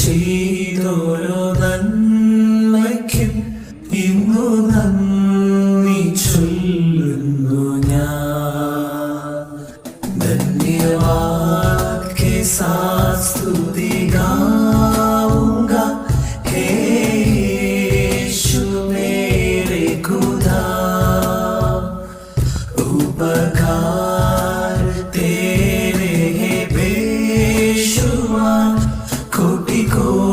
ചെയ്തോരോ നന്മയ്ക്കും ഇന്നു നന്ദി ചൊല്ലുന്നു ഞാൻ. धन्यवाद के साथ स्तुति गाऊंगा हे यीशु मेरे खुदा. उपकार तेरे हैं बेशुमार, कोटि कोटि